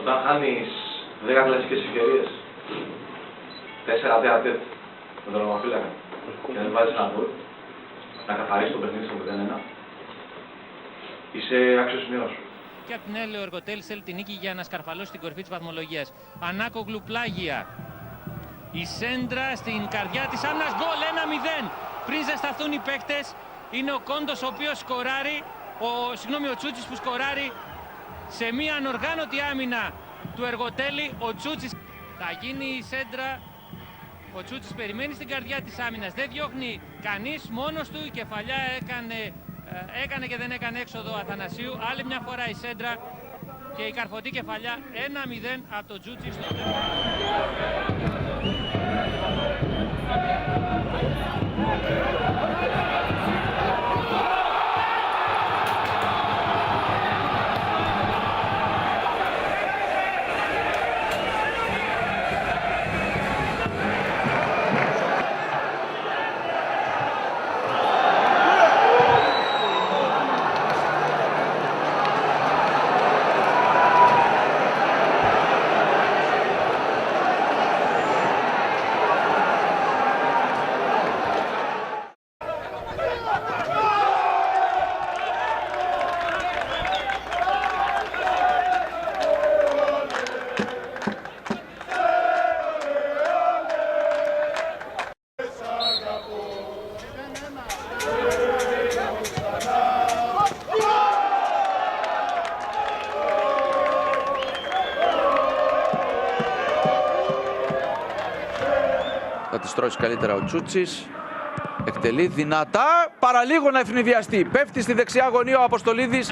Όταν χάνεις 10 κλασικές ευκαιρίες, 4 τέατετ με τον ρωμαφύλακα και δεν βάζεις ένα γκολ, να καθαρίσεις το παιχνίδι στο 0-1, είσαι αξιοσημείος. Και απ' την άλλη ο Εργοτέλης θέλει την νίκη για να σκαρφαλώσει την κορυφή της βαθμολογίας. Πανάκογλου πλάγια. Η σέντρα στην καρδιά της άμυνας, γκολ 1-0. Πριν ζεσταθούν οι παίκτες, είναι ο Κόντος ο οποίος σκοράρει, ο Τσούτσης που σκοράρει σε μια ανοργάνωτη άμυνα του Εργοτέλη. Ο Τσούτσης θα γίνει η σέντρα. Ο Τσούτσης περιμένει στην καρδιά της άμυνας, δεν διώχνει κανείς, μόνος του. Η Κεφαλιά έκανε και δεν έκανε έξοδο Αθανασίου. Άλλη μια φορά η σέντρα και η καρφωτή Κεφαλιά 1-0 από τον Τσούτσι στο τέλος. Θα τη στρώσει καλύτερα ο Τσούτσης. Εκτελεί δυνατά, παραλίγο να ευνηδιαστεί. Πέφτει στη δεξιά γωνία ο Αποστολίδης.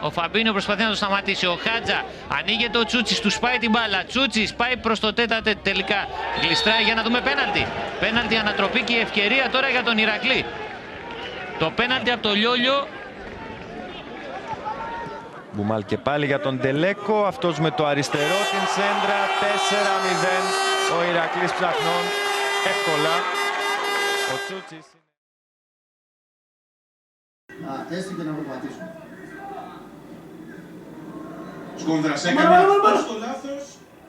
Ο Φαμπίνο προσπαθεί να το σταματήσει. Ο Χάτζα ανοίγεται ο Τσούτσης, του σπάει την μπάλα. Τσούτσης πάει προς το τέτατε τελικά. Γλιστράει για να δούμε πέναλτι. Πέναλτι ανατροπή και η ευκαιρία τώρα για τον Ηρακλή. Το πέναλτι από το Λιόλιο. Μπουμάλ και πάλι για τον Ντελέκο. Αυτός με το αριστερό την σέντρα. 4-0 ο Ηρακλής Ψαχνών. Εύκολα. Ο Τσούτσης. Έστω και να προπατήσουμε. Σκόνδρας έκανε το λάθος,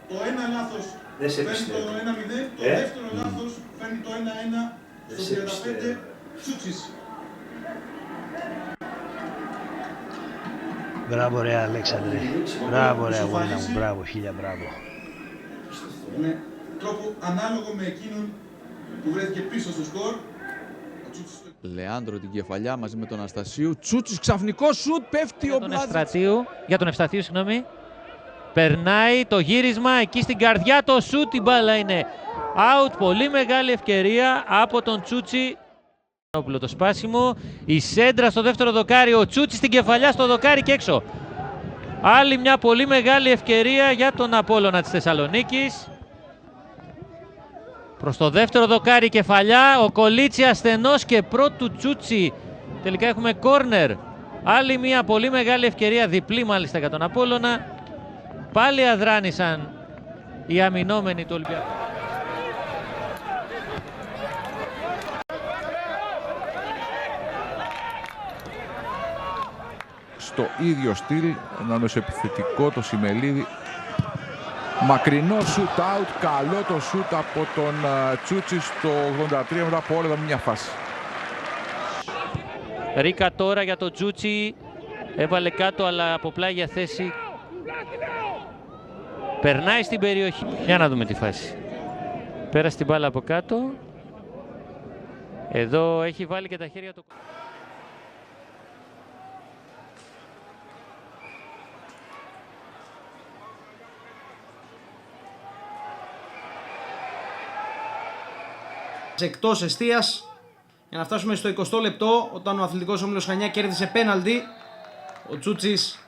το ένα λάθος φέρνει το 1-0, το δεύτερο λάθος φέρνει το 1-1 στο 35, Τσούτσης. Μπράβο ρε Αλέξανδρε, μπράβο ρε αγώνα μου, μπράβο, χίλια μπράβο. Είναι τρόπο ανάλογο με εκείνον που βρέθηκε πίσω στο σκορ. Λεάνδρο την Κεφαλιά μαζί με τον Αναστασίου. Τσούτσης ξαφνικό σουτ, πέφτει ο Μπλάτζιτς. Για τον Ευσταθίου, συγγνώμη. Περνάει το γύρισμα εκεί στην καρδιά, το σουτ, η μπάλα είναι out. Πολύ μεγάλη ευκαιρία από τον Τσούτσι. Το σπάσιμο, η σέντρα στο δεύτερο δοκάρι, ο Τσούτσης στην Κεφαλιά στο δοκάρι και έξω. Άλλη μια πολύ μεγάλη ευκαιρία για τον Απόλλωνα της Θεσσαλονίκης. Προς το δεύτερο δοκάρι Κεφαλιά, ο Κολίτσι ασθενός και πρώτου Τσούτσι. Τελικά έχουμε κόρνερ. Άλλη μια πολύ μεγάλη ευκαιρία, διπλή μάλιστα για τον Απόλλωνα. Πάλι αδράνησαν οι αμυνόμενοι του Ολυμπιακού. Στο ίδιο στυλ, ένα μεσοεπιθετικό το Σιμελίδη. Μακρινό shoot out, καλό το shoot από τον Τσούτσι στο 83 μετά από όλα μια φάση. Ρίκα τώρα για τον Τσούτσι, έβαλε κάτω αλλά από πλάγια θέση. Περνάει στην περιοχή. Για να δούμε τη φάση. Πέρασε την μπάλα από κάτω. Εδώ έχει βάλει και τα χέρια του. Εκτός εστίας για να φτάσουμε στο 20ο λεπτό, όταν ο Αθλητικός Όμιλος Χανιά κέρδισε πέναλτι. Ο Τσούτσης